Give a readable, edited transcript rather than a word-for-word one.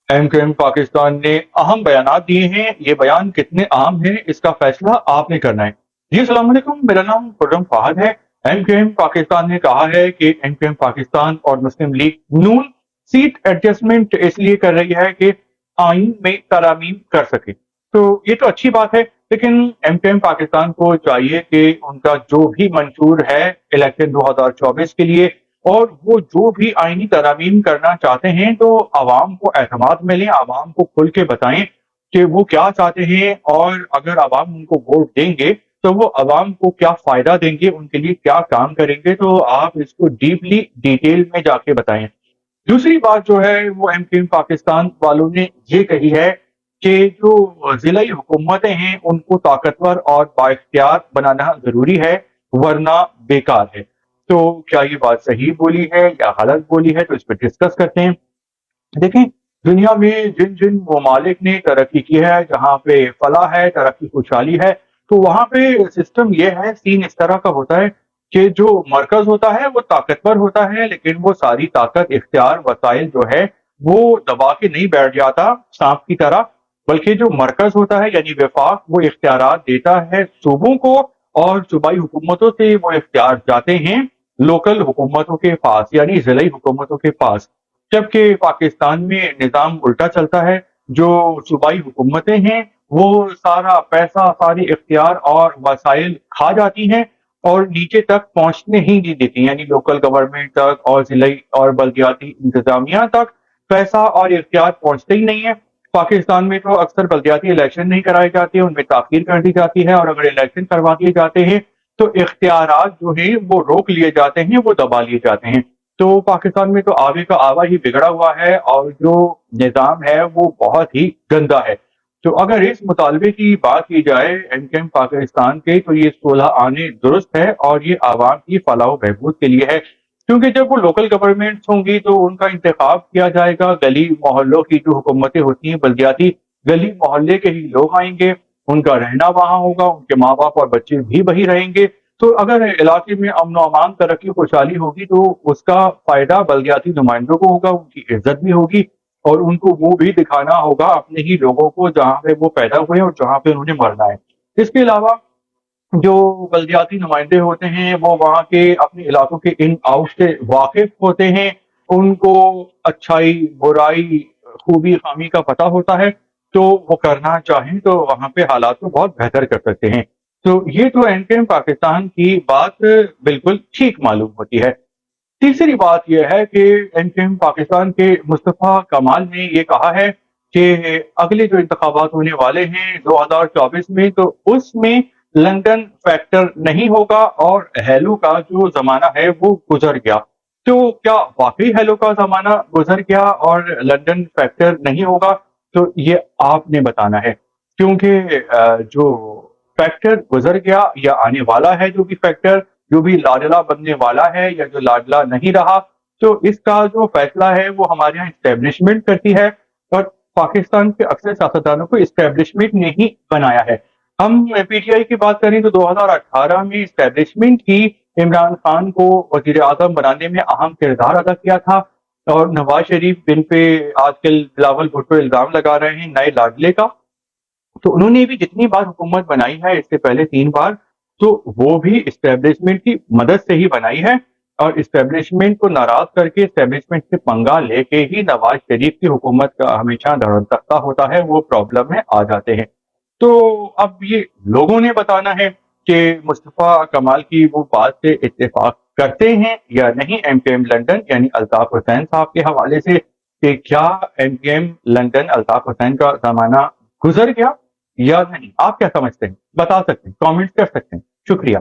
M Q M Pakistan نے اہم بیانات دیے ہیں، یہ بیان کتنے اہم ہیں اس کا فیصلہ آپ نے کرنا ہے۔ جی السلام علیکم، میرا نام خرم فہد ہے۔ ایم کیو ایم پاکستان نے کہا ہے کہ ایم کیو ایم پاکستان اور مسلم لیگ نون سیٹ ایڈجسٹمنٹ اس لیے کر رہی ہے کہ آئین میں ترامیم کر سکے، تو یہ تو اچھی بات ہے، لیکن ایم کیو ایم پاکستان کو چاہیے کہ ان کا جو بھی منشور ہے الیکشن 2024 کے لیے، اور وہ جو بھی آئینی ترامیم کرنا چاہتے ہیں تو عوام کو اعتماد میں لیں، عوام کو کھل کے بتائیں کہ وہ کیا چاہتے ہیں، اور اگر عوام ان کو ووٹ دیں گے تو وہ عوام کو کیا فائدہ دیں گے، ان کے لیے کیا کام کریں گے، تو آپ اس کو ڈیپلی ڈیٹیل میں جا کے بتائیں۔ دوسری بات جو ہے وہ ایم کیو ایم پاکستان والوں نے یہ کہی ہے کہ جو ضلعی حکومتیں ہیں ان کو طاقتور اور بااختیار بنانا ضروری ہے، ورنہ بیکار ہے۔ تو کیا یہ بات صحیح بولی ہے یا غلط بولی ہے، تو اس پہ ڈسکس کرتے ہیں۔ دیکھیں، دنیا میں جن جن ممالک نے ترقی کی ہے، جہاں پہ فلاح ہے، ترقی خوشحالی ہے، تو وہاں پہ سسٹم یہ ہے، سین اس طرح کا ہوتا ہے کہ جو مرکز ہوتا ہے وہ طاقتور ہوتا ہے، لیکن وہ ساری طاقت، اختیار، وسائل جو ہے وہ دبا کے نہیں بیٹھ جاتا سانپ کی طرح، بلکہ جو مرکز ہوتا ہے یعنی وفاق، وہ اختیارات دیتا ہے صوبوں کو، اور صوبائی حکومتوں سے وہ اختیار جاتے ہیں لوکل حکومتوں کے پاس یعنی ضلعی حکومتوں کے پاس۔ جبکہ پاکستان میں نظام الٹا چلتا ہے، جو صوبائی حکومتیں ہیں وہ سارا پیسہ، ساری اختیار اور وسائل کھا جاتی ہیں اور نیچے تک پہنچنے ہی نہیں دیتی، یعنی لوکل گورنمنٹ تک اور ضلعی اور بلدیاتی انتظامیہ تک پیسہ اور اختیار پہنچتے ہی نہیں ہے۔ پاکستان میں تو اکثر بلدیاتی الیکشن نہیں کرائے جاتے، ان میں تاخیر کر دی جاتی ہے، اور اگر الیکشن کروا دیے جاتے ہیں تو اختیارات جو ہیں وہ روک لیے جاتے ہیں، وہ دبا لیے جاتے ہیں۔ تو پاکستان میں تو آوے کا آوا ہی بگڑا ہوا ہے، اور جو نظام ہے وہ بہت ہی گندا ہے۔ تو اگر اس مطالبے کی بات کی جائے ایم کیو ایم پاکستان کے، تو یہ صلح آنے درست ہے، اور یہ عوام کی فلاح و بہبود کے لیے ہے، کیونکہ جب وہ لوکل گورنمنٹس ہوں گی تو ان کا انتخاب کیا جائے گا، گلی محلوں کی جو حکومتیں ہوتی ہیں بلدیاتی، گلی محلے کے ہی لوگ آئیں گے، ان کا رہنا وہاں ہوگا، ان کے ماں باپ اور بچے بھی وہی رہیں گے، تو اگر علاقے میں امن و امان، ترقی خوشحالی ہوگی تو اس کا فائدہ بلدیاتی نمائندوں کو ہوگا، ان کی عزت بھی ہوگی، اور ان کو وہ بھی دکھانا ہوگا اپنے ہی لوگوں کو جہاں پہ وہ پیدا ہوئے اور جہاں پہ انہوں نے مرنا ہے۔ اس کے علاوہ جو بلدیاتی نمائندے ہوتے ہیں وہ وہاں کے اپنے علاقوں کے ان آؤٹ سے واقف ہوتے ہیں، ان کو اچھائی، برائی، خوبی، خامی کا پتہ ہوتا ہے، تو وہ کرنا چاہیں تو وہاں پہ حالات کو بہت بہتر کر سکتے ہیں۔ تو یہ تو ایم کیو ایم پاکستان کی بات بالکل ٹھیک معلوم ہوتی ہے۔ تیسری بات یہ ہے کہ ایم کیو ایم پاکستان کے مصطفیٰ کمال نے یہ کہا ہے کہ اگلے جو انتخابات ہونے والے ہیں 2024 میں، تو اس میں لندن فیکٹر نہیں ہوگا، اور ہیلو کا جو زمانہ ہے وہ گزر گیا۔ تو کیا واقعی ہیلو کا زمانہ گزر گیا اور لندن فیکٹر نہیں ہوگا؟ تو یہ آپ نے بتانا ہے، کیونکہ جو فیکٹر گزر گیا یا آنے والا ہے، جو بھی فیکٹر، جو بھی لاڈلا بننے والا ہے یا جو لاڈلا نہیں رہا، تو اس کا جو فیصلہ ہے وہ ہمارے یہاں اسٹیبلشمنٹ کرتی ہے، اور پاکستان کے اکثر سیاستدانوں کو اسٹیبلشمنٹ نے ہی بنایا ہے۔ ہم پی ٹی آئی کی بات کریں تو 2018 میں اسٹیبلشمنٹ ہی عمران خان کو وزیر اعظم بنانے میں اہم کردار ادا کیا تھا، اور نواز شریف جن پہ آج کل بلاول بھٹو الزام لگا رہے ہیں نئے لاڈلے کا، تو انہوں نے بھی جتنی بار حکومت بنائی ہے، اس سے پہلے 3 بار، تو وہ بھی اسٹیبلشمنٹ کی مدد سے ہی بنائی ہے، اور اسٹیبلشمنٹ کو ناراض کر کے، اسٹیبلشمنٹ سے پنگا لے کے ہی نواز شریف کی حکومت کا ہمیشہ دھڑم تختہ ہوتا ہے، وہ پرابلم میں آ جاتے ہیں۔ تو اب یہ لوگوں نے بتانا ہے کہ مصطفیٰ کمال کی وہ بات سے اتفاق کرتے ہیں یا نہیں، ایم کیو ایم لندن یعنی الطاف حسین صاحب کے حوالے سے، کہ کیا M Q M London Altaf Hussain کا زمانہ گزر گیا یا نہیں؟ آپ کیا سمجھتے ہیں؟ بتا سکتے ہیں، کامنٹ کر سکتے ہیں۔ شکریہ۔